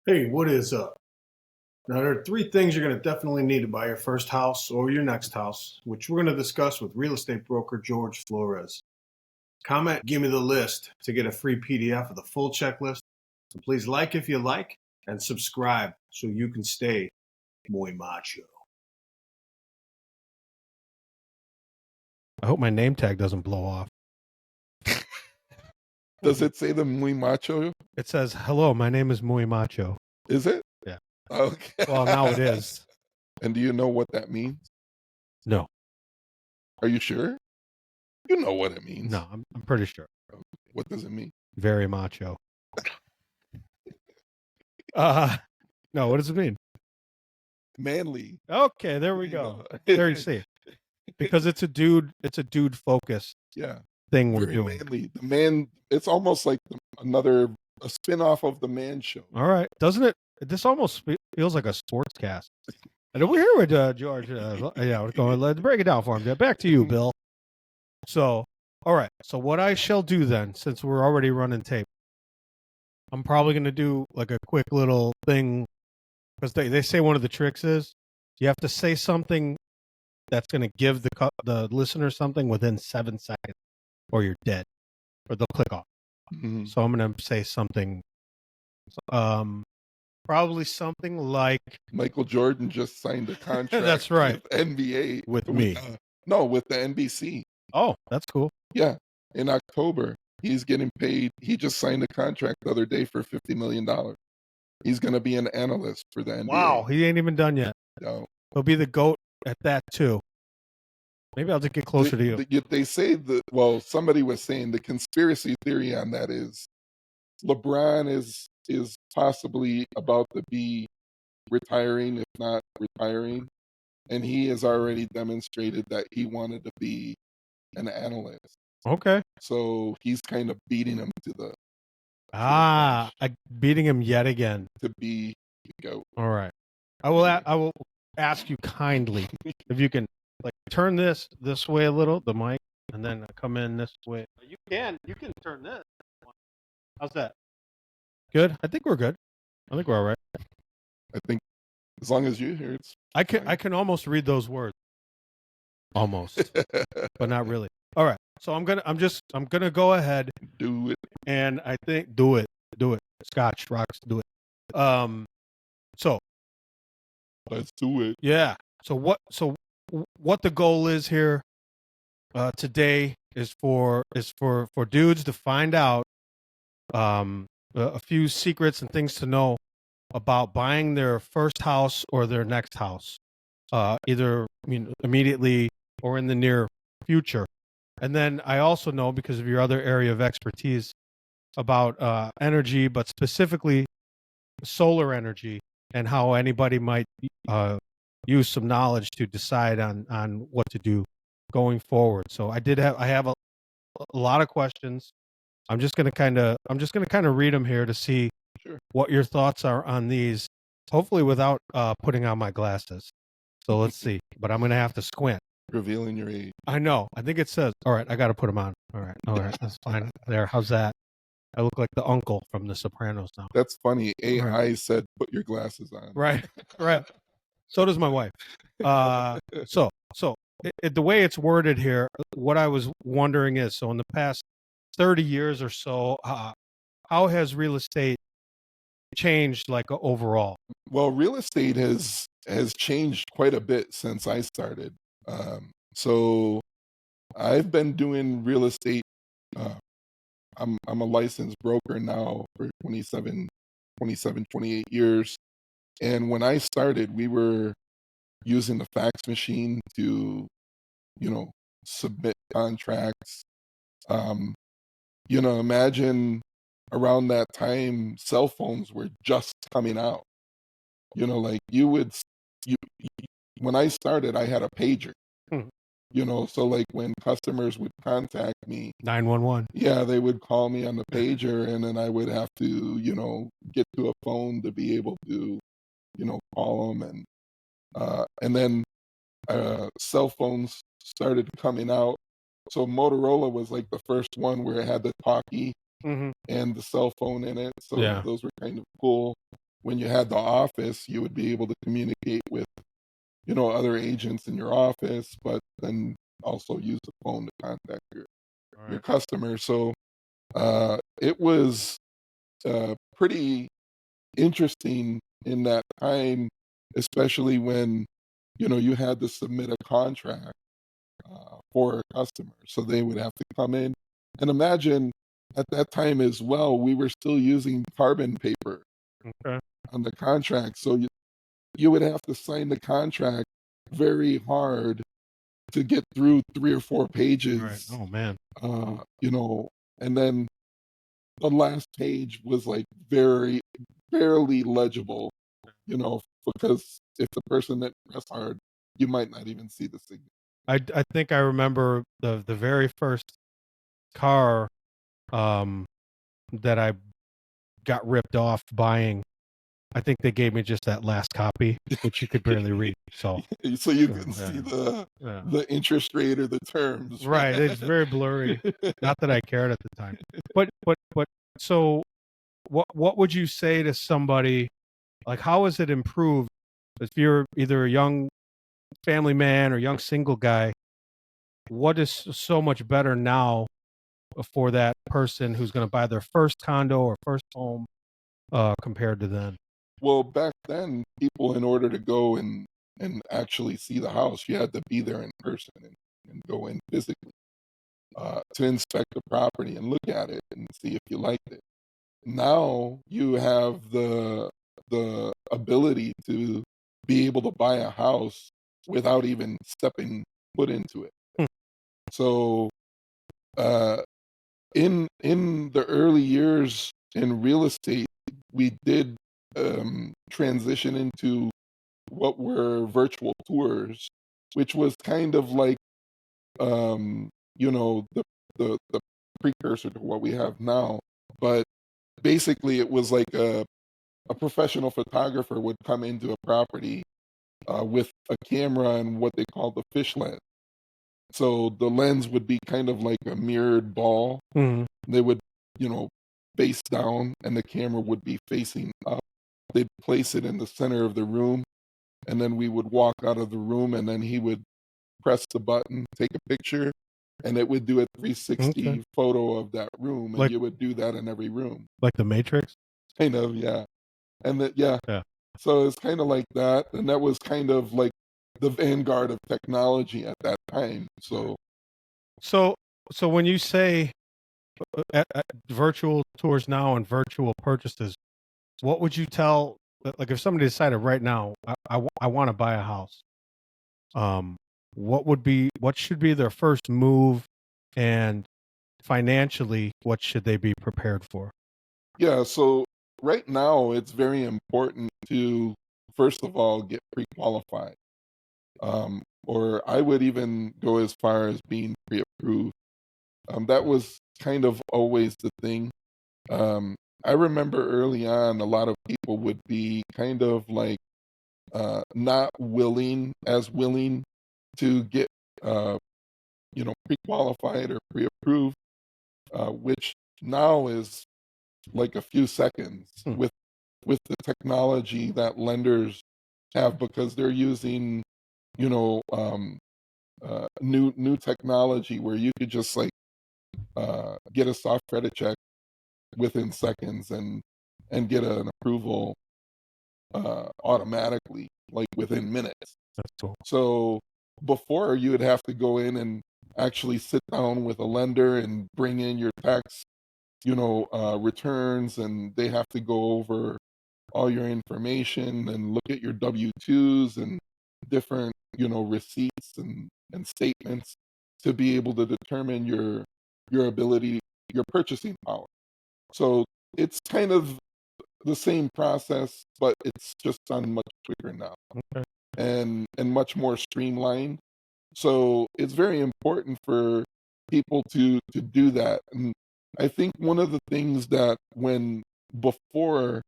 Hey, what is up? Now, there are three things you're going to definitely need to buy your first house or your next house, which we're going to discuss with real estate broker George Flores. Comment, give me the list to get a free PDF of the full checklist. So please like if you like and subscribe so you can stay muy macho. I hope my name tag doesn't blow off. Does it say the muy macho? It says, hello, my name is Muy Macho. Is it? Yeah. Okay. Well, now it is. And do you know what that means? No, Are you sure? You know what it means. no, I'm pretty sure. What does it mean? Very macho. No, what does it mean? Manly. Okay, there we go. There you see. Because it's a dude focused Yeah. thing we're Very doing. manly. The man, it's almost like a spin-off of the Man Show. All right. Doesn't it? This almost feels like a sports cast. And we're here with George. Yeah, we're going. Let's break it down for him. Back to you, Bill. So, all right. So what I shall do then, since we're already running tape, I'm probably going to do like a quick little thing because they say one of the tricks is you have to say something that's going to give the listener something within 7 seconds, or you're dead, or they'll click off. Mhm. So I'm going to say something, probably something like Michael Jordan just signed a contract. That's right. With NBA. With me. No, with the NBC. Oh, that's cool. Yeah. In October, he's getting paid. He just signed a contract the other day for $50 million. He's going to be an analyst for the NBA. Wow, he ain't even done yet. No. He'll be the GOAT at that too. Maybe I'll just get closer to you. They say that, well, somebody was saying the conspiracy theory on that is LeBron is possibly about to be retiring, if not retiring. And he has already demonstrated that he wanted to be an analyst. Okay. So he's kind of beating him to the Beating him yet again to be the GOAT. All right. I will ask you kindly if you can like turn this way a little, the mic, and then come in this way. You can turn this. How's that? Good. I think we're good. I think we're all right. I think as long as you hear it. I can almost read those words. Almost. But not really. All right. So I'm gonna go ahead. Do it. And I think do it. Scotch rocks, do it. So let's do it. Yeah. So what the goal is here today is for dudes to find out a few secrets and things to know about buying their first house or their next house, either immediately or in the near future. And then I also know, because of your other area of expertise, about energy, but specifically solar energy, and how anybody might use some knowledge to decide on what to do going forward. So I have a lot of questions. I'm just gonna kind of read them here to see what your thoughts are on these. Hopefully without putting on my glasses. So let's see. But I'm gonna have to squint. Revealing your age. I know. I think it says. All right, I got to put them on. All right, that's fine. There. How's that? I look like the uncle from The Sopranos now. That's funny. AI said, "Put your glasses on." Right. So does my wife. So the way it's worded here, what I was wondering is, so in the past 30 years or so, how has real estate changed, like overall? Well, real estate has changed quite a bit since I started. So I've been doing real estate. I'm a licensed broker now for 27, 28 years. And when I started, we were using the fax machine to, submit contracts. Imagine around that time, cell phones were just coming out. Like when I started, I had a pager. So like when customers would contact me, 911. Yeah, they would call me on the pager, and then I would have to, get to a phone to be able to, call them, and then cell phones started coming out. So Motorola was like the first one where it had the talkie and the cell phone in it. So those were kind of cool. when you had the office, you would be able to communicate with, other agents in your office, but then also use the phone to contact your Right. customer. So it was pretty interesting in that time, especially when, you had to submit a contract for a customer. So they would have to come in. And imagine at that time as well, we were still using carbon paper Okay. on the contract. So you would have to sign the contract very hard to get through 3 or 4 Right. pages, Oh man. and then the last page was like very barely legible, because if the person that pressed hard, you might not even see the signature. I think I remember the very first car um that I got ripped off buying. I think they gave me just that last copy, which you could barely read. So So you yeah, can see yeah, the yeah. the interest rate or the terms, right? Right. It's very blurry. Not that I cared at the time. But so what would you say to somebody, like how has it improved if you're either a young family man or young single guy? What is so much better now for that person who's going to buy their first condo or first home compared to then? Well, back then, people, in order to go and actually see the house, you had to be there in person and go in physically to inspect the property and look at it and see if you liked it. Now you have the ability to be able to buy a house without even stepping foot into it. Hmm. So uh, in the early years in real estate, we did transition into what were virtual tours, which was kind of like the precursor to what we have now. But basically, it was like a professional photographer would come into a property with a camera and what they call the fish lens. So the lens would be kind of like a mirrored ball. Mhm. They would, you know, face down and the camera would be facing up. They'd place it in the center of the room, and then we would walk out of the room, and then he would press the button, take a picture, and it would do a Okay. 360 photo of that room, and Like you would do that in every room. the Matrix? Kind of, yeah. And that, yeah. Yeah. So it's kind of like that, and that was kind of like the vanguard of technology at that time. So So so when you say virtual tours now and virtual purchases, what would you tell, like if somebody decided right now, I want to buy a house, um, what should be their first move, and financially, what should they be prepared for? yeah, so right now it's very important to first of all get pre-qualified. Or I would even go as far as being pre-approved. That was kind of always the thing. Um, I remember early on, a lot of people would be kind of like not willing to get uh, pre-qualified or pre-approved, which now is like a few seconds Hmm. with the technology that lenders have because they're using you know new technology where you could just like get a soft credit check within seconds and get an approval automatically, like within minutes. That's cool. So before you would have to go in and actually sit down with a lender and bring in your tax, returns, and they have to go over all your information and look at your W-2s and different, receipts and statements to be able to determine your ability, your purchasing power. So it's kind of the same process, but it's just done much quicker now Okay. and much more streamlined. So it's very important for people to do that. And I think one of the things that when before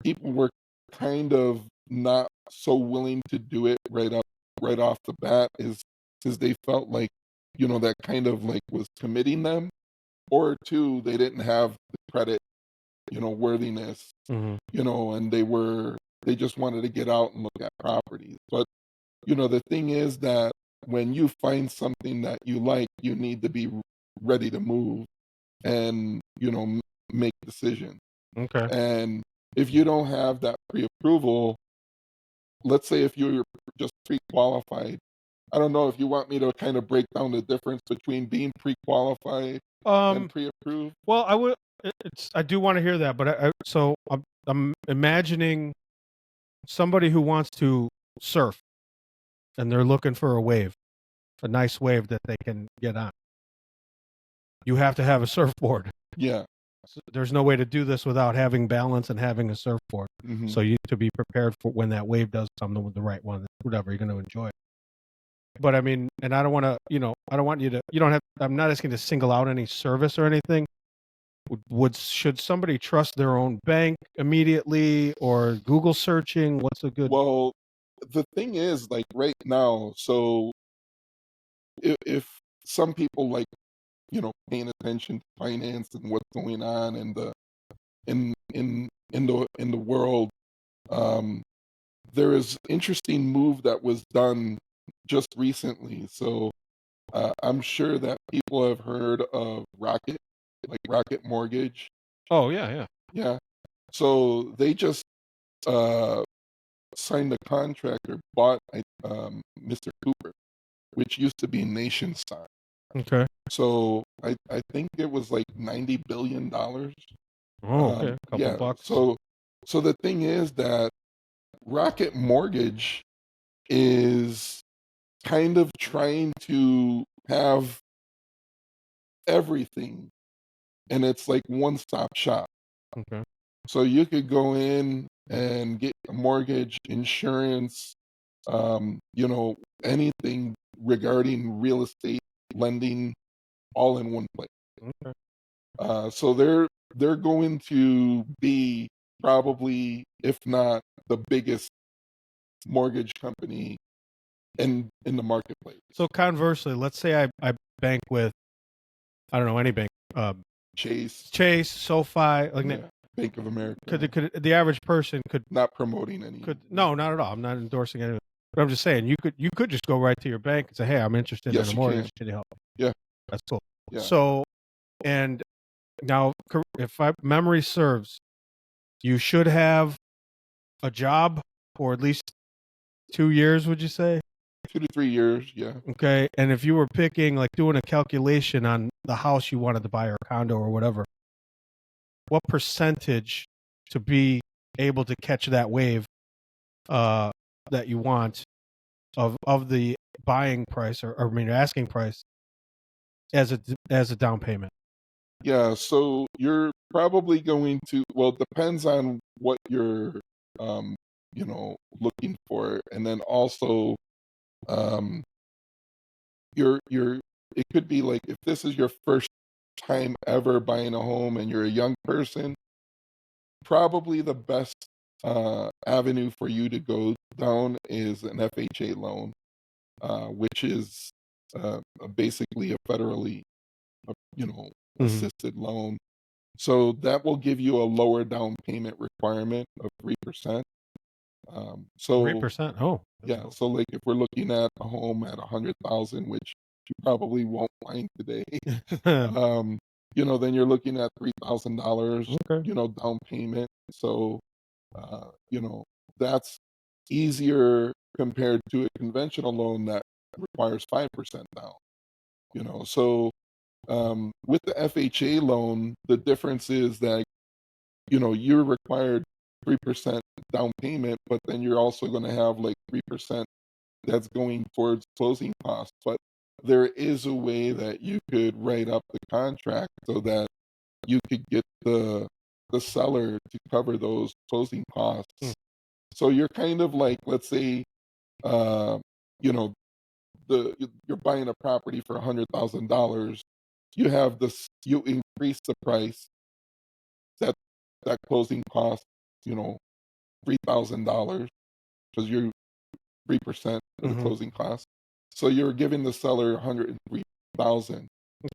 people were kind of not so willing to do it right off the bat is they felt like that kind of like was committing them, or two, they didn't have the credit worthiness, Mhm. and they just wanted to get out and look at properties. But, the thing is that when you find something that you like, you need to be ready to move and, make decisions. Okay. And if you don't have that pre-approval, let's say if you're just pre-qualified, I don't know if you want me to kind of break down the difference between being pre-qualified and Um, pre-approved. well, I do want to hear that, but I'm imagining somebody who wants to surf and they're looking for a nice wave that they can get on. You have to have a surfboard. Yeah. There's no way to do this without having balance and having a surfboard. Hmm. So you need to be prepared for when that wave does come, the right one, whatever you're going to enjoy. But I mean, and I don't want to, I don't want you to, you don't have, I'm not asking to single out any service or anything. Should somebody trust their own bank immediately or Google searching? What's a good? Well, the thing is, like right now, so if some people like, paying attention to finance and what's going on in the in the world, um, there is interesting move that was done just recently. So I'm sure that people have heard of Rocket Mortgage. Oh yeah. Yeah. So they just uh, signed a contract or bought Mr. Cooper, which used to be Nationstar. Okay. So I think it was like $90 billion. Oh, okay. A couple Yeah. bucks. So the thing is that Rocket Mortgage is kind of trying to have everything, and it's like one-stop shop. Okay. So you could go in and get a mortgage, insurance, anything regarding real estate lending, all in one place. Okay. So they're going to be probably, if not the biggest mortgage company in the marketplace. So conversely, let's say I bank with, I don't know, any bank, Chase, SoFi, like yeah, Bank of America. could the average person could Not promoting any. no, not at all. I'm not endorsing anything. But I'm just saying you could just go right to your bank and say, hey, I'm interested Yes, in a you mortgage. can. Can you help me? Yeah. That's cool. Yeah. So, and now if memory serves, you should have a job for at least 2 years, would you say? 2 to 3 years. Yeah. Okay. And if you were picking, like doing a calculation on the house you wanted to buy or condo or whatever, what percentage to be able to catch that wave that you want of the buying price or I mean asking price as a down payment? Yeah. So you're probably going to, well, it depends on what you're, looking for. And then also, um, it could be like if this is your first time ever buying a home and you're a young person, probably the best avenue for you to go down is an FHA loan, which is basically a federally, assisted loan. So that will give you a lower down payment requirement of 3%. So 3%. Oh, yeah, so like if we're looking at a home at 100,000, which you probably won't find today, then you're looking at $3,000, Okay. down payment. So, that's easier compared to a conventional loan that requires 5% down. So with the FHA loan, the difference is that you're required 3% down payment, but then you're also going to have like 3% that's going towards closing costs. But there is a way that you could write up the contract so that you could get the seller to cover those closing costs. So you're kind of like, let's say, you know, you're buying a property for $100,000. You increase the price that closing cost, $3,000 because you're 3% of the closing cost. So you're giving the seller 103,000,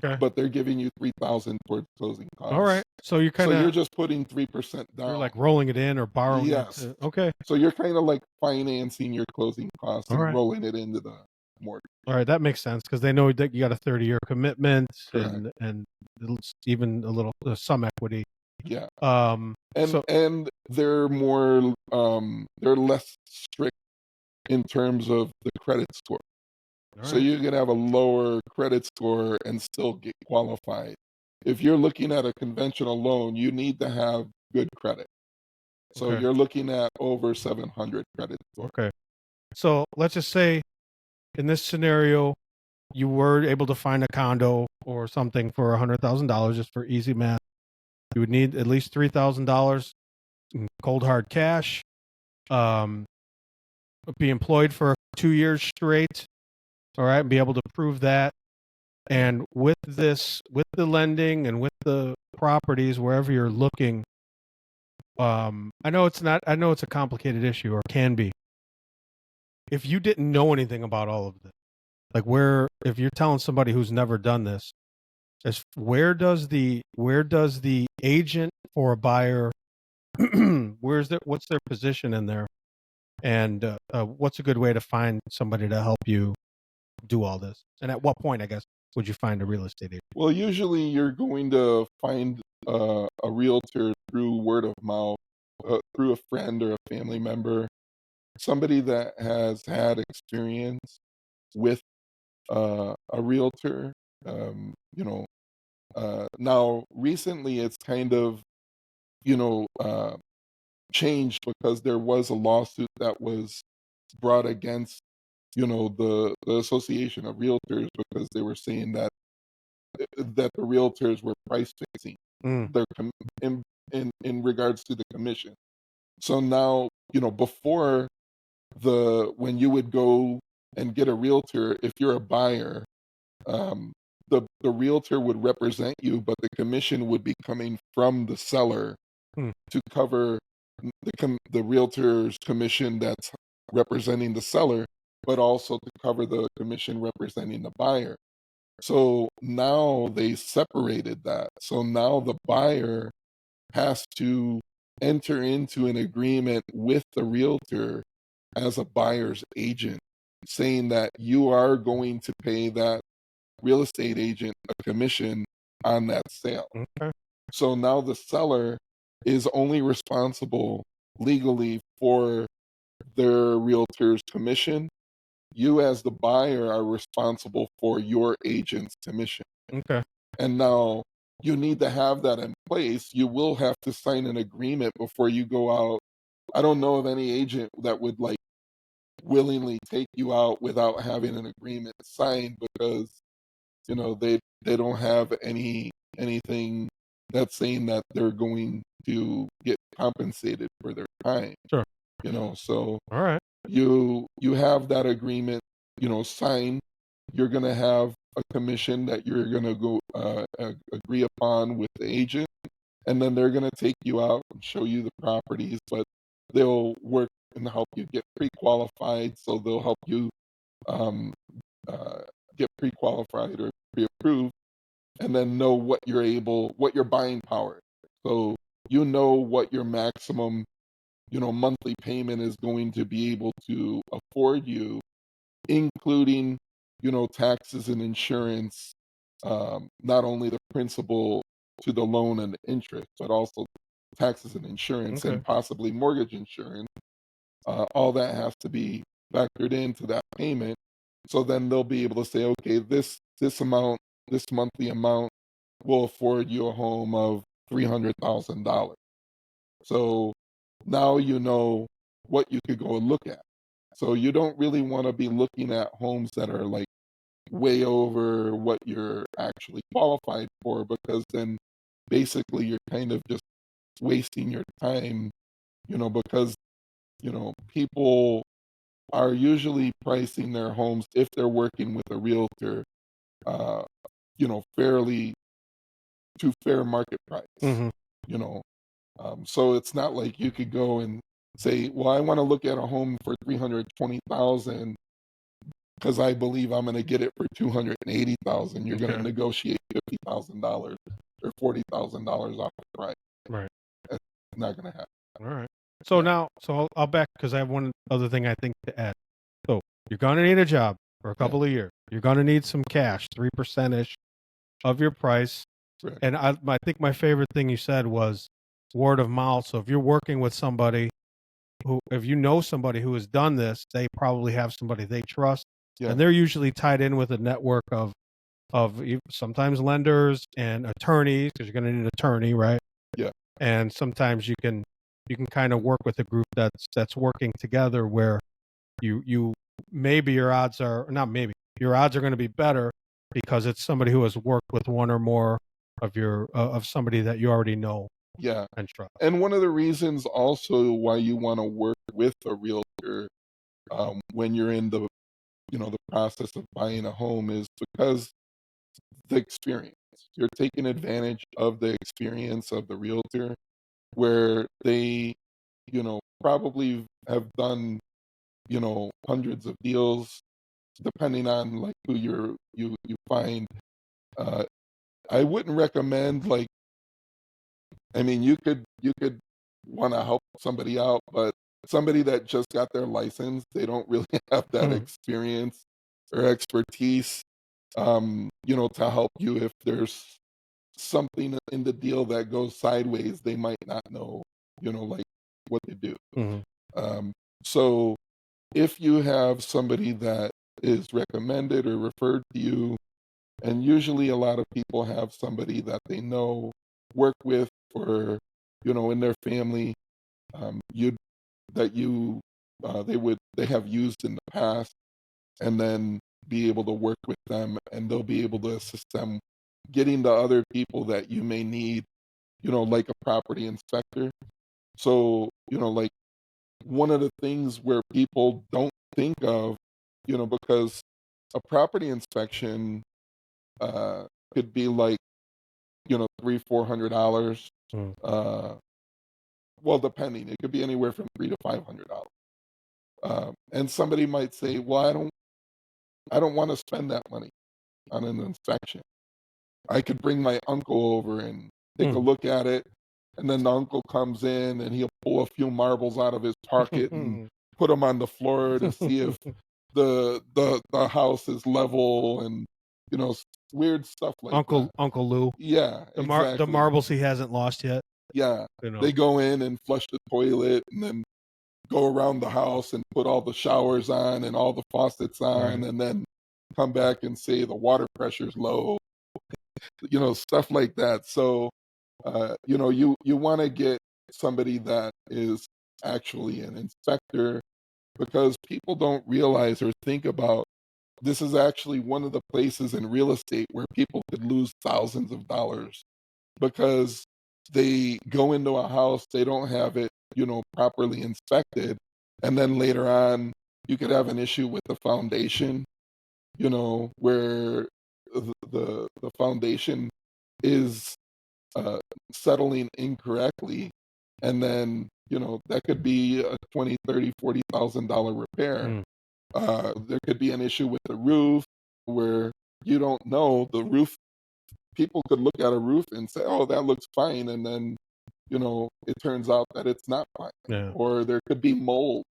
Okay. but they're giving you 3,000 towards closing costs. All right. So you're So kind you're of just putting 3% you're down. like rolling it in or borrowing it. Yes. Okay. So you're kind of like financing your closing costs All and right. rolling it into the mortgage. All right, that makes sense because they know that you got a 30-year commitment Correct. and it's even a little some equity. Yeah. Um. So And they're more they're less strict in terms of the credit score. all So right. you can have a lower credit score and still get qualified. If you're looking at a conventional loan, you need to have good credit. So Okay. you're looking at over 700 credit score. Okay. So let's just say in this scenario, you were able to find a condo or something for $100,000, just for easy math. You would need at least $3,000 in cold hard cash. Um, be employed for 2 years straight. All right, and be able to prove that. And with this, with the lending and with the properties, wherever you're looking, I know it's not. I know it's a complicated issue, or can be. If you didn't know anything about all of this, like if you're telling somebody who's never done this, where does the agent for a buyer, what's their position in there, and what's a good way to find somebody to help you do all this? And at what point, I guess, would you find a real estate agent? Well, usually you're going to find a realtor through word of mouth, through a friend or a family member, somebody that has had experience with a realtor. You know, now recently it's kind of you know changed because there was a lawsuit that was brought against the Association of Realtors because they were saying that the realtors were price fixing Mm, their in regards to the commission. So now, before when you would go and get a realtor, if you're a buyer, um, the realtor would represent you, but the commission would be coming from the seller mm, to cover the realtor's commission that's representing the seller, but also to cover the commission representing the buyer. So now they separated that. So now the buyer has to enter into an agreement with the realtor as a buyer's agent, saying that you are going to pay that real estate agent a commission on that sale. okay. So now the seller is only responsible legally for their realtor's commission. You, as the buyer, are responsible for your agent's commission. Okay. And now you need to have that in place. You will have to sign an agreement before you go out. I don't know of any agent that would like willingly take you out without having an agreement signed because they don't have anything that's saying that they're going to get compensated for their time. Sure. So All right. you have that agreement, signed. You're going to have a commission that you're going to go agree upon with the agent, and then they're going to take you out and show you the properties, but they'll work and help you get pre-qualified. So they'll help you um, uh, get pre-qualified or pre-approved, and then know what your buying power is. So what your maximum monthly payment is going to be able to afford you, including taxes and insurance, not only the principal to the loan and the interest, but also taxes and insurance Okay. and possibly mortgage insurance. All that has to be factored into that payment. So then they'll be able to say, okay, this monthly amount will afford you a home of $300,000. So now you know what you could go and look at. So you don't really want to be looking at homes that are like way over what you're actually qualified for, because then basically you're kind of just wasting your time, because, people are usually pricing their homes, if they're working with a realtor, uh, fairly to fair market price, Mm-hmm. you know. So it's not like you could go and say, well, I want to look at a home for 320,000 because I believe I'm going to get it for 280,000. You're going to Okay. negotiate $50,000. or $40,000 off the price. Right. It's not going to happen. All right. So Yeah. now, I'll back because I have one other thing I think to add. So you're gonna need a job for a couple of years. You're gonna need some cash, 3% ish of your price. Right. And I think my favorite thing you said was word of mouth. So if you're working with somebody if you know somebody who has done this, they probably have somebody they trust, Yeah. and they're usually tied in with a network of sometimes lenders and attorneys, because you're going to need an attorney, right? Yeah. And sometimes you can kind of work with a group that's working together, where you maybe your odds are not maybe your odds are going to be better because it's somebody who has worked with one or more of your of somebody that you already know Yeah. and trust. And one of the reasons also why you want to work with a realtor when you're in the the process of buying a home is because the experience. You're taking advantage of the experience of the realtor where they, probably have done, hundreds of deals depending on like who you find. Uh, I wouldn't recommend like, I mean, you could want to help somebody out, but somebody that just got their license, they don't really have that experience or expertise, to help you if there's something in the deal that goes sideways. They might not know, like what to do. Mhm. Um, so if you have somebody that is recommended or referred to you, and usually a lot of people have somebody that they know, work with, or in their family, you that you they have used in the past, and then be able to work with them, and they'll be able to assist them getting the other people that you may need, like a property inspector. So, like one of the things where people don't think of, because a property inspection could be like, $300-400. Mm. Well, depending, it could be anywhere from $300 to $500. And somebody might say, "Well, I don't want to spend that money on an inspection. I could bring my uncle over and take a look at it." And then the uncle comes in and he'll pull a few marbles out of his pocket and put them on the floor to see if the house is level, and weird stuff like that. Uncle Lou, Yeah, the exactly. marbles he hasn't lost yet. Yeah, they go in and flush the toilet, and then go around the house and put all the showers on and all the faucets on, Right. and then come back and say the water pressure's low, stuff like that. So, you want to get somebody that is actually an inspector, because people don't realize or think about this is actually one of the places in real estate where people could lose thousands of dollars because they go into a house, they don't have it, properly inspected, and then later on you could have an issue with the foundation, where the foundation is settling incorrectly, and then that could be a 20, 30, $40,000 repair. Mm. There could be an issue with the roof where you don't know the roof. People could look at a roof and say, "Oh, that looks fine," and then it turns out that it's not fine. Yeah. Or there could be mold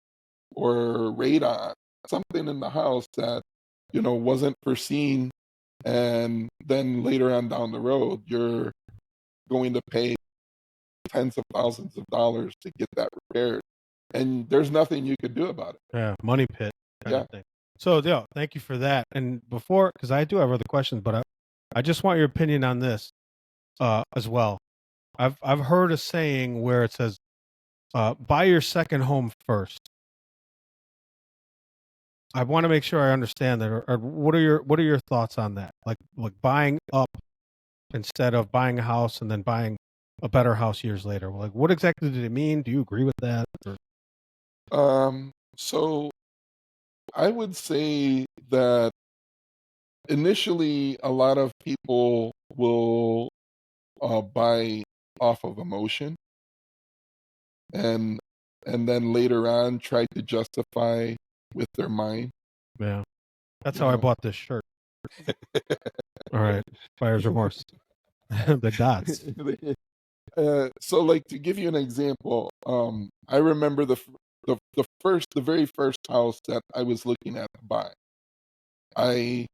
or radon, something in the house that wasn't foreseen, and then later on down the road, you're going to pay tens of thousands of dollars to get that repaired, and there's nothing you could do about it. Yeah, money pit kind Yeah. of thing. So, yeah, thank you for that. And before, because I do have other questions, but I just want your opinion on this as well. I've heard a saying where it says, "Buy your second home first." I want to make sure I understand that. Or what are your thoughts on that? Like buying up instead of buying a house and then buying a better house years later. Like, what exactly did it mean? Do you agree with that? Or... So I would say that initially a lot of people will buy off of emotion, and then later on try to justify with their mind. Yeah, that's You how I know? bought this shirt. All right, buyer's remorse. The dots. So like to give you an example, I remember the very first house that I was looking at to buy. I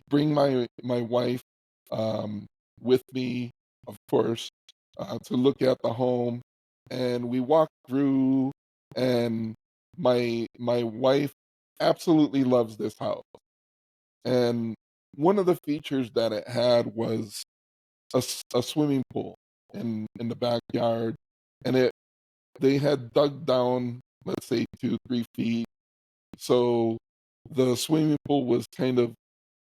bring my wife with me, of course, to look at the home, and we walk through, and my wife absolutely loves this house. And one of the features that it had was a swimming pool in the backyard, and they had dug down, let's say 2-3 feet, so the swimming pool was kind of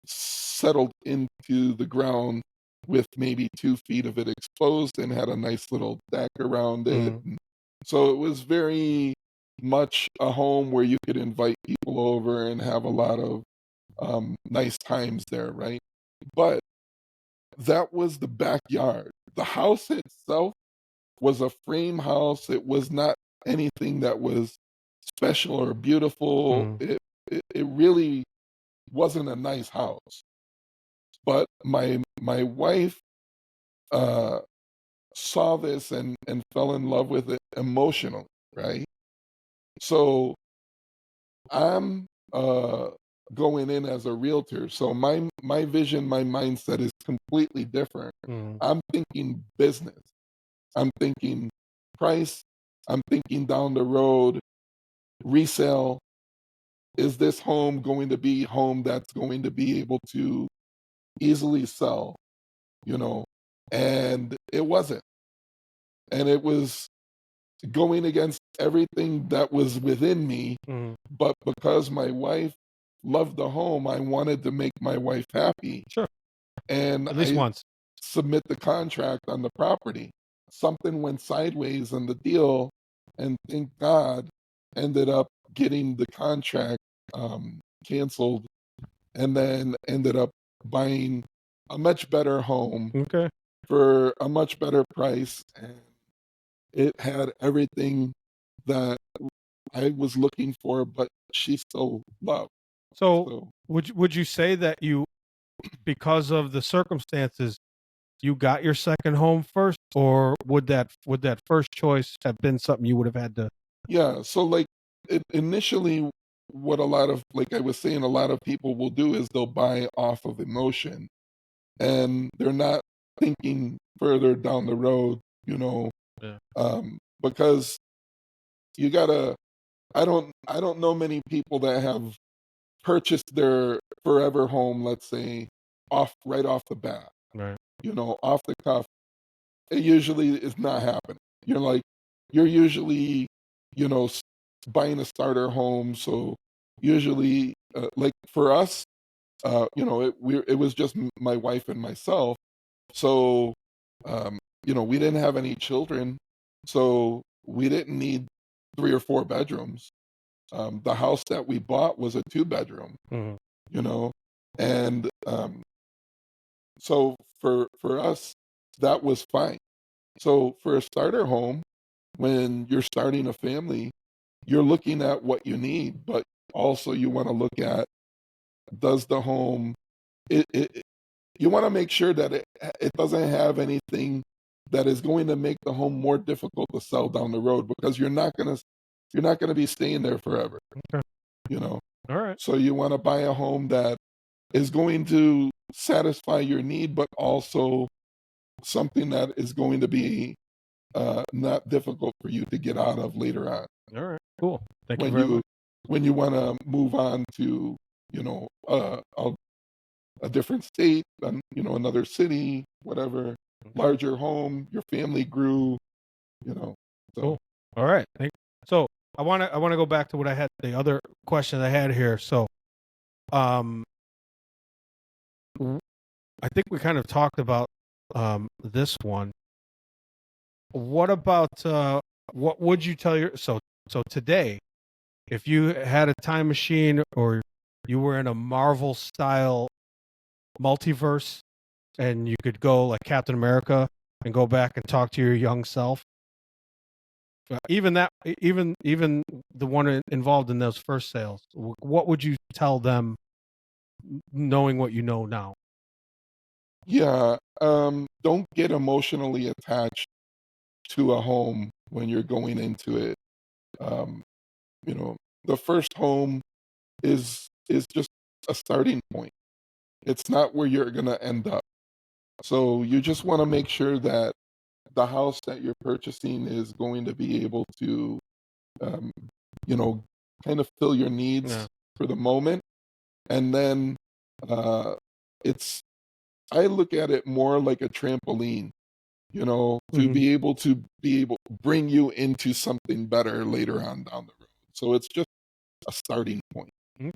settled into the ground with maybe 2 feet of it exposed and had a nice little deck around it. Mhm. And so it was very much a home where you could invite people over and have a lot of nice times there, right? But that was the backyard. The house itself was a frame house. It was not anything that was special or beautiful. Mhm. It really wasn't a nice house. But my wife uh, saw this and fell in love with it emotionally, right? So I'm going in as a realtor. So my vision, my mindset is completely different. Mhm. I'm thinking business. I'm thinking price. I'm thinking down the road, resale. Is this home going to be home that's going to be able to easily sell, you know? And it wasn't. And it was going against everything that was within me. Mhm. But because my wife loved the home, I wanted to make my wife happy. Sure. And At least I once. submit the contract on the property. Something went sideways on the deal, and thank God ended up getting the contract canceled, and then ended up buying a much better home Okay. for a much better price. And it had everything that I was looking for, but she still loved. So So would you say that you, because of the circumstances, you got your second home first, or would that first choice have been something you would have had to? yeah, so like initially, what a lot of, like I was saying, a lot of people will do is they'll buy off of emotion, and they're not thinking further down the road, Yeah. because you gotta. I don't know many people that have purchased their forever home, let's say, right off the bat, Right. off the cuff. It usually is not happening. You're usually, you know, s- buying a starter home. So usually, like for us, it was just my wife and myself. So, we didn't have any children, so we didn't need 3 or 4 bedrooms. The house that we bought was a 2 bedroom, Mhm. you know, and so for us, that was fine. So for a starter home, when you're starting a family, you're looking at what you need, but also you want to look at, does the home it you want to make sure that it doesn't have anything that is going to make the home more difficult to sell down the road, because you're not going to be staying there forever, Okay. you know. All right. So you want to buy a home that is going to satisfy your need, but also something that is going to be not difficult for you to get out of later on All right. Cool. Thank you when very you much. when you want to move on to, you know uh, a, a different state, another city, whatever, Okay. larger home, your family grew, so Cool. All right. So I want to go back to what I had, the other question I had here. So, um, w- I think we kind of talked about this one. What about what would you tell your, so today, if you had a time machine, or you were in a Marvel style multiverse, and you could go like Captain America and go back and talk to your young self, even that, even the one involved in those first sales, what would you tell them, knowing what you know now? yeah. don't get emotionally attached to a home when you're going into it. Um, you know, the first home is just a starting point. It's not where you're gonna end up. So you just want to make sure that the house that you're purchasing is going to be able to, um, you know, kind of fill your needs Yeah. for the moment. And then uh, it's, I look at it more like a trampoline, to Mhm. be able to bring you into something better later on down the road. So it's just a starting point. Okay.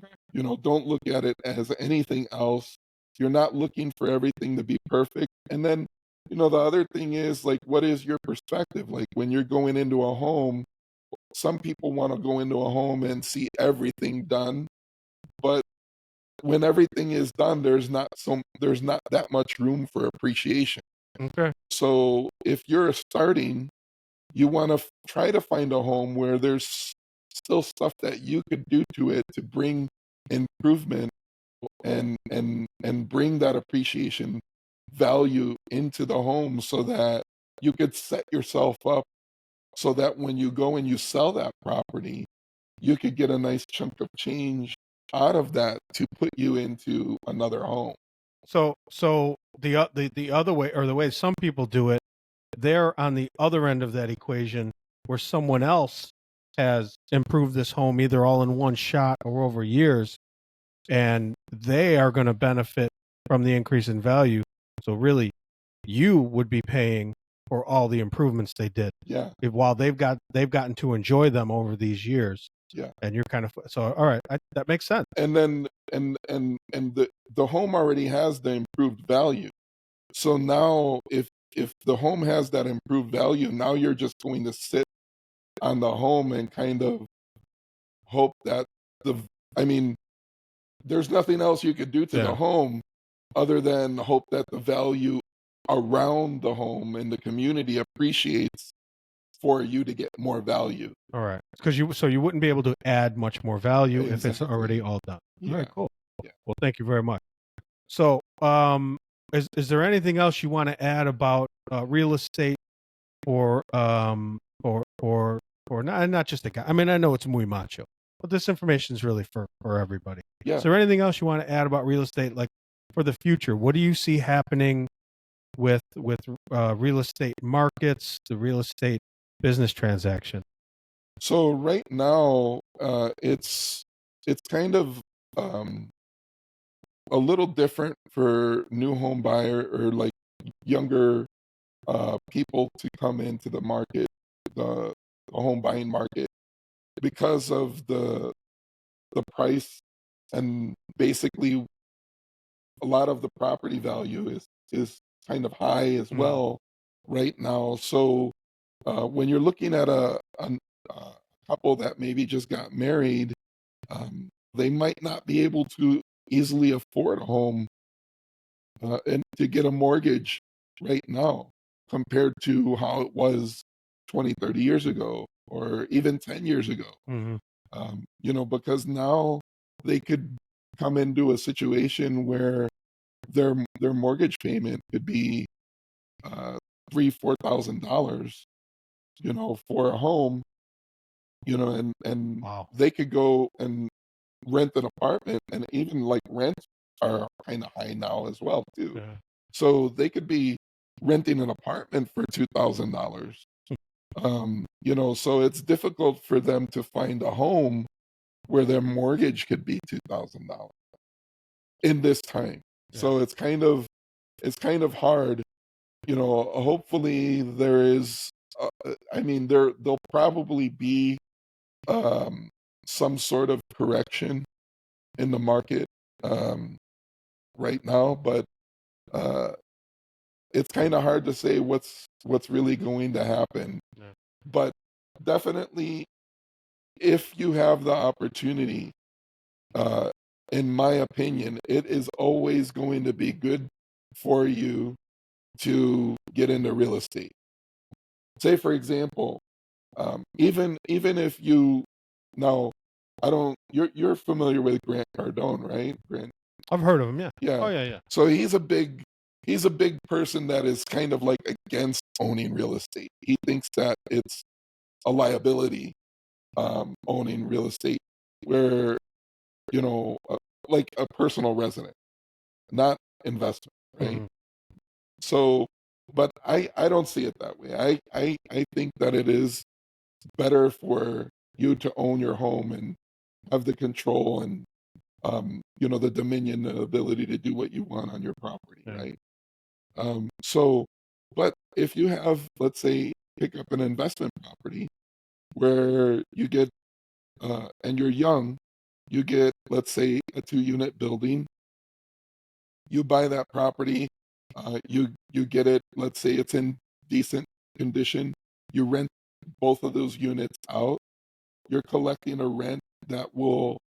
Don't look at it as anything else. You're not looking for everything to be perfect. And then, the other thing is, like, what is your perspective? Like, when you're going into a home, some people want to go into a home and see everything done, but when everything is done, there's not that much room for appreciation. Okay. So if you're starting, you want to try to find a home where there's still stuff that you could do to it to bring improvement and bring that appreciation value into the home, so that you could set yourself up so that when you go and you sell that property, you could get a nice chunk of change out of that to put you into another home. So the other way, or the way some people do it, they're on the other end of that equation, where someone else has improved this home either all in one shot or over years, and they are going to benefit from the increase in value. So really, you would be paying for all the improvements they did, Yeah, while they've gotten to enjoy them over these years, yeah. and you're kind of, so all right, that makes sense. And then the home already has the improved value. So now if the home has that improved value, now you're just going to sit on the home and kind of hope that the I mean, there's nothing else you could do to the Yeah. home other than hope that the value around the home and the community appreciates for you to get more value. All right. Because you wouldn't be able to add much more value if it's already Exactly. all done. All Yeah. right, cool. Yeah. Well, thank you very much. So, is there anything else you want to add about real estate, or not just a guy? I mean, I know it's muy macho, but this information is really for everybody. Yeah. Is there anything else you want to add about real estate, like for the future? What do you see happening with real estate markets, the real estate business transaction? So right now, it's kind of um, a little different for new home buyer, or like younger people to come into the market, the home buying market, because of the price, and basically a lot of the property value is kind of high as Mm. well right now. So when you're looking at a couple that maybe just got married, they might not be able to easily afford a home and to get a mortgage right now, compared to how it was 20, 30 years ago, or even 10 years ago. Mm-hmm. Because now they could come into a situation where their mortgage payment could be $3,000-$4,000, for a home, and Wow. they could go and rent an apartment, and even like rents are kind of high now as well too. Yeah. So they could be renting an apartment for $2,000. So it's difficult for them to find a home where their mortgage could be $2,000 in this time. Yeah. So it's kind of hard. Hopefully there is. There'll probably be some sort of correction in the market um, right now, but uh, it's kind of hard to say what's really going to happen. Yeah. But definitely, if you have the opportunity, uh, in my opinion, it is always going to be good for you to get into real estate. Say, for example, even if you now, I don't, you're familiar with Grant Cardone, right? Grant, I've heard of him. Yeah. yeah. Oh yeah, yeah. So he's a big he's a big person that is kind of like against owning real estate. He thinks that it's a liability, owning real estate, where like a personal resident, not investment, right? Mhm. So, but I don't see it that way. I think that it is better for you to own your home and have the control and the dominion and ability to do what you want on your property, Yeah. right? So, but if you have, let's say, pick up an investment property where you get, and you're young, you get, let's say, a 2-unit building. You buy that property, you get it. Let's say it's in decent condition. You rent both of those units out. You're collecting a rent that will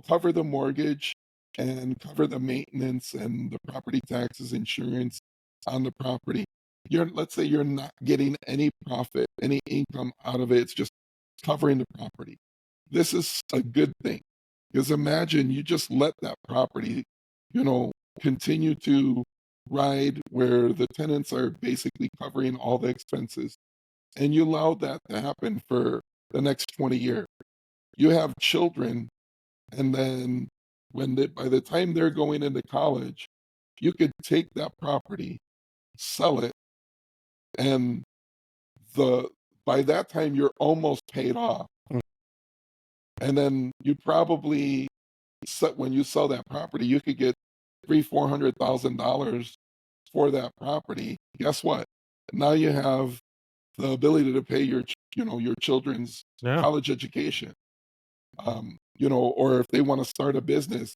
cover the mortgage and cover the maintenance and the property taxes, insurance on the property. Let's say you're not getting any profit, any income out of it. It's just covering the property. This is a good thing, because imagine you just let that property, you know, continue to ride where the tenants are basically covering all the expenses, and you allow that to happen for the next 20 years. You have children, and then by the time they're going into college, you could take that property, sell it, and the by that time you're almost paid off. Mm. And then you probably when you sell that property, you could get $300,000-$400,000 for that property. Guess what? Now you have the ability to pay your children's Yeah. college education. Or if they want to start a business,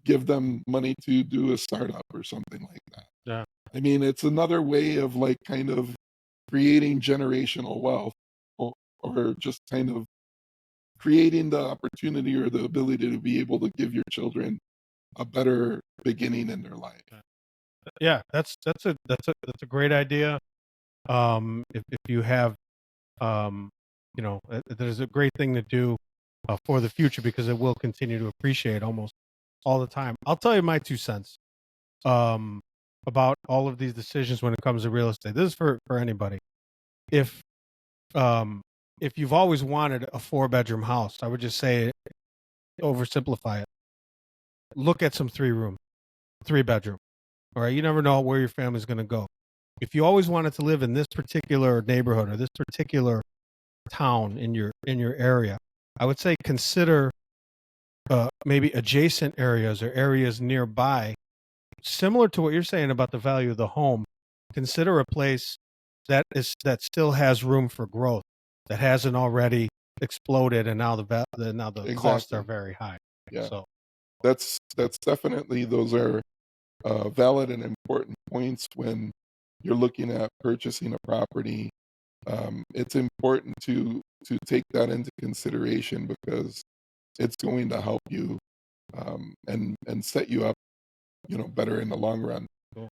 give them money to do a startup or something like that. Yeah. I mean, it's another way of like kind of creating generational wealth, or just kind of creating the opportunity or the ability to be able to give your children a better beginning in their life. Yeah. That's a great idea. If you have, there's a great thing to do for the future, because it will continue to appreciate almost all the time. I'll tell you my 2 cents um, about all of these decisions when it comes to real estate. This is for anybody. If um, if you've always wanted a 4-bedroom house, I would just say, oversimplify it. Look at some 3-room, 3-bedroom. All right, you never know where your family's going to go. If you always wanted to live in this particular neighborhood or this particular town in your area, I would say consider maybe adjacent areas or areas nearby, similar to what you're saying about the value of the home. Consider a place that still has room for growth, that hasn't already exploded, and now the costs are Exactly. very high. Yeah. So That's definitely, those are valid and important points when you're looking at purchasing a property. It's important to take that into consideration, because it's going to help you, and set you up, better in the long run. Cool.